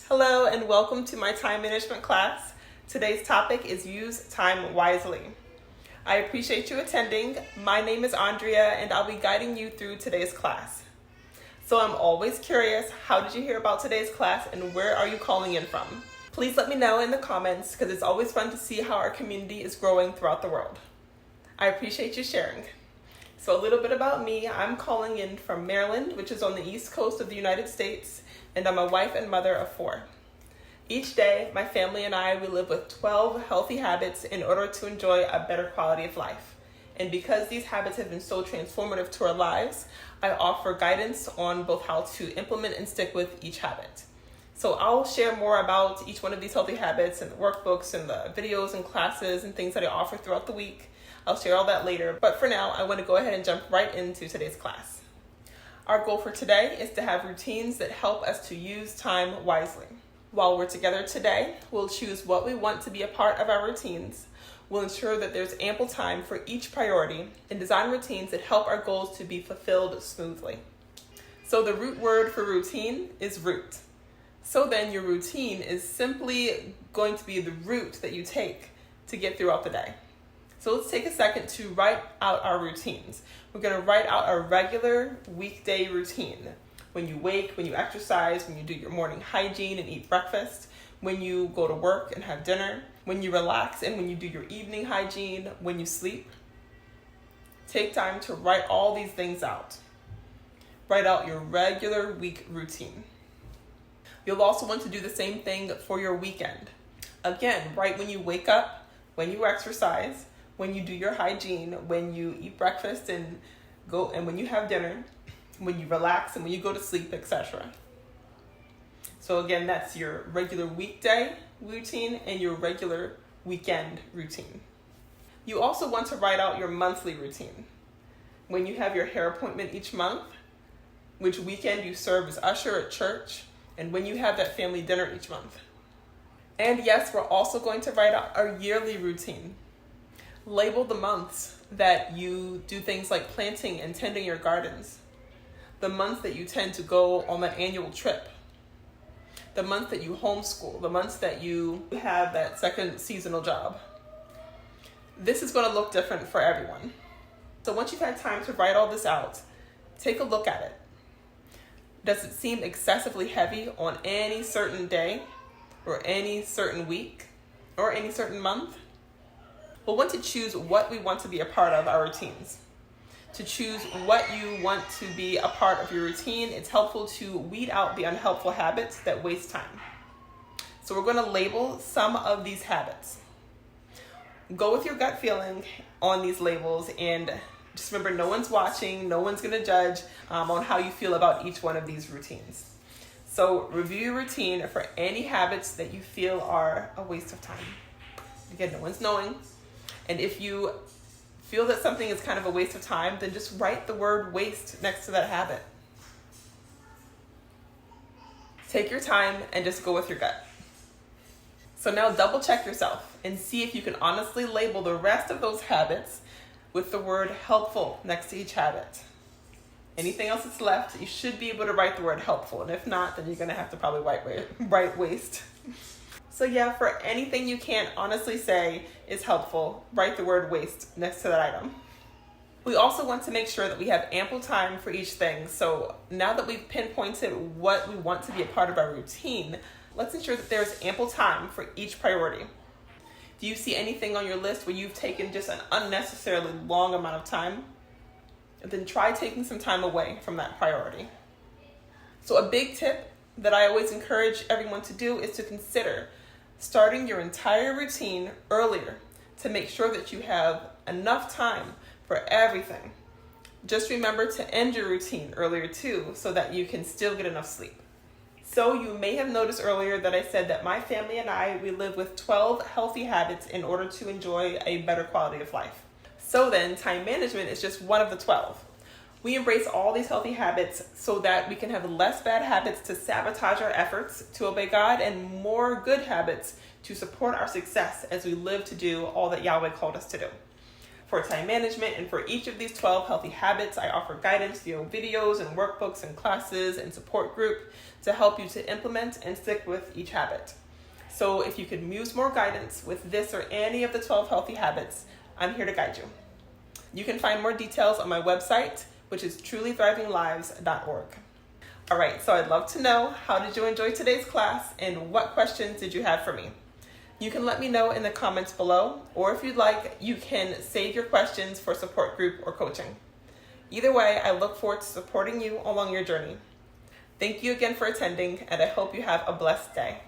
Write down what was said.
Hello and welcome to my time management class. Today's topic is use time wisely. I appreciate you attending. My name is Andrea and I'll be guiding you through today's class. So I'm always curious, how did you hear about today's class and where are you calling in from? Please let me know in the comments because it's always fun to see how our community is growing throughout the world. I appreciate you sharing. So a little bit about me, I'm calling in from Maryland, which is on the east coast of the United States, and I'm a wife and mother of 4. Each day, my family and I, we live with 12 healthy habits in order to enjoy a better quality of life. And because these habits have been so transformative to our lives, I offer guidance on both how to implement and stick with each habit. So I'll share more about each one of these healthy habits and the workbooks and the videos and classes and things that I offer throughout the week. I'll share all that later, but for now, I want to go ahead and jump right into today's class. Our goal for today is to have routines that help us to use time wisely. While we're together today, we'll choose what we want to be a part of our routines. We'll ensure that there's ample time for each priority and design routines that help our goals to be fulfilled smoothly. So the root word for routine is route. So then your routine is simply going to be the route that you take to get throughout the day. So let's take a second to write out our routines. We're going to write out our regular weekday routine. When you wake, when you exercise, when you do your morning hygiene and eat breakfast, when you go to work and have dinner, when you relax and when you do your evening hygiene, when you sleep. Take time to write all these things out. Write out your regular week routine. You'll also want to do the same thing for your weekend. Again, write when you wake up, when you exercise, when you do your hygiene, when you eat breakfast and when you have dinner, when you relax and when you go to sleep, etc. So again, that's your regular weekday routine and your regular weekend routine. You also want to write out your monthly routine. When you have your hair appointment each month, which weekend you serve as usher at church, and when you have that family dinner each month. And yes, we're also going to write out our yearly routine. Label the months that you do things like planting and tending your gardens. The months that you tend to go on that annual trip. The month that you homeschool. The months that you have that second seasonal job. This is going to look different for everyone. So once you've had time to write all this out, take a look at it. Does it seem excessively heavy on any certain day or any certain week or any certain month? We'll want to choose what we want to be a part of our routines. To choose what you want to be a part of your routine, it's helpful to weed out the unhelpful habits that waste time. So we're going to label some of these habits. Go with your gut feeling on these labels and just remember no one's watching, no one's going to judge on how you feel about each one of these routines. So review your routine for any habits that you feel are a waste of time. Again, no one's knowing. And if you feel that something is kind of a waste of time, then just write the word waste next to that habit. Take your time and just go with your gut. So now double check yourself and see if you can honestly label the rest of those habits with the word helpful next to each habit. Anything else that's left, you should be able to write the word helpful. And if not, then you're going to have to probably write waste. So yeah, for anything you can't honestly say is helpful, write the word waste next to that item. We also want to make sure that we have ample time for each thing. So now that we've pinpointed what we want to be a part of our routine, let's ensure that there's ample time for each priority. Do you see anything on your list where you've taken just an unnecessarily long amount of time? And then try taking some time away from that priority. So a big tip that I always encourage everyone to do is to consider starting your entire routine earlier to make sure that you have enough time for everything. Just remember to end your routine earlier too so that you can still get enough sleep. So you may have noticed earlier that I said that my family and I, we live with 12 healthy habits in order to enjoy a better quality of life. So then time management is just one of the 12. We embrace all these healthy habits so that we can have less bad habits to sabotage our efforts to obey God and more good habits to support our success as we live to do all that Yahweh called us to do. for time management, and for each of these 12 healthy habits, I offer guidance via videos and workbooks and classes and support group to help you to implement and stick with each habit. So if you could use more guidance with this or any of the 12 healthy habits, I'm here to guide you. You can find more details on my website, which is trulythrivinglives.org. All right, so I'd love to know, how did you enjoy today's class and what questions did you have for me? You can let me know in the comments below, or if you'd like, you can save your questions for support group or coaching. Either way, I look forward to supporting you along your journey. Thank you again for attending, and I hope you have a blessed day.